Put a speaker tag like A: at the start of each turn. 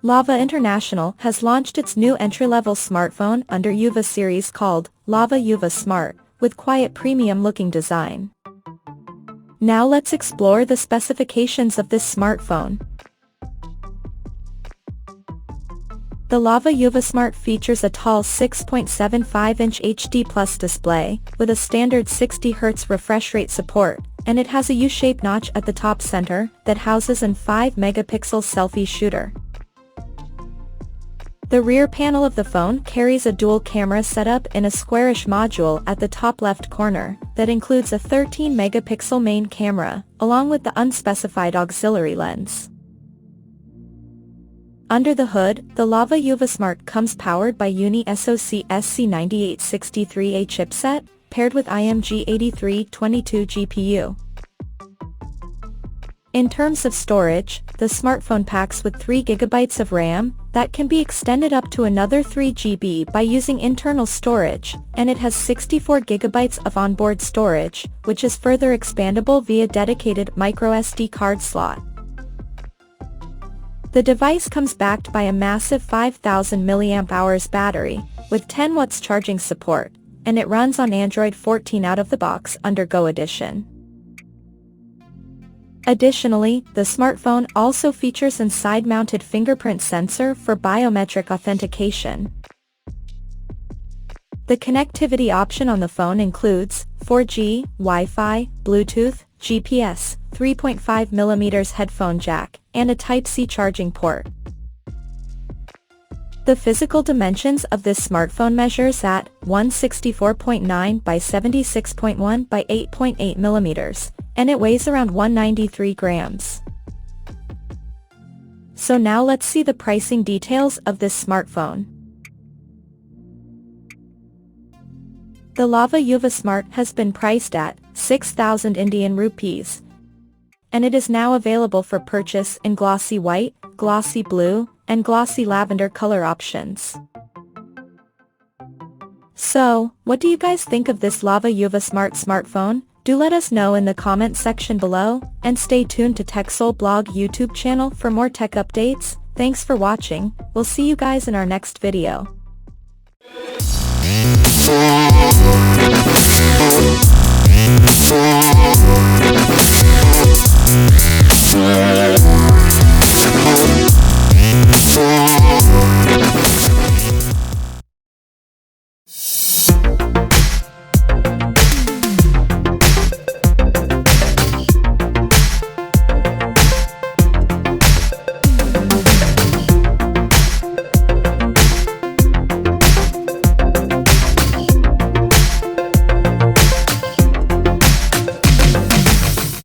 A: Lava International has launched its new entry-level smartphone under Yuva series called Lava Yuva Smart, with quiet premium-looking design. Now let's explore the specifications of this smartphone. The Lava Yuva Smart features a tall 6.75-inch HD Plus display, with a standard 60Hz refresh rate support, and it has a U-shaped notch at the top center that houses an 5-megapixel selfie shooter. The rear panel of the phone carries a dual camera setup in a squarish module at the top left corner that includes a 13-megapixel main camera, along with the unspecified auxiliary lens. Under the hood, the Lava Yuva Smart comes powered by Uni SoC SC9863A chipset, paired with IMG 8322 GPU. In terms of storage, the smartphone packs with 3 GB of RAM that can be extended up to another 3 GB by using internal storage, and it has 64 GB of onboard storage, which is further expandable via dedicated microSD card slot. The device comes backed by a massive 5000 mAh battery, with 10 watts charging support, and it runs on Android 14 out of the box under Go Edition. Additionally, the smartphone also features an side-mounted fingerprint sensor for biometric authentication. The connectivity option on the phone includes 4G, Wi-Fi, Bluetooth, GPS, 3.5mm headphone jack, and a Type-C charging port. The physical dimensions of this smartphone measures at 164.9 by 76.1 by 8.8 millimeters, and it weighs around 193 grams. So now let's see the pricing details of this smartphone. The Lava Yuva Smart has been priced at 6,000 Indian rupees, and it is now available for purchase in glossy white, glossy blue, and glossy lavender color options. So, what do you guys think of this Lava Yuva Smart smartphone? Do let us know in the comment section below, and stay tuned to TechSole Blog YouTube channel for more tech updates. Thanks for watching, we'll see you guys in our next video.
B: Yeah.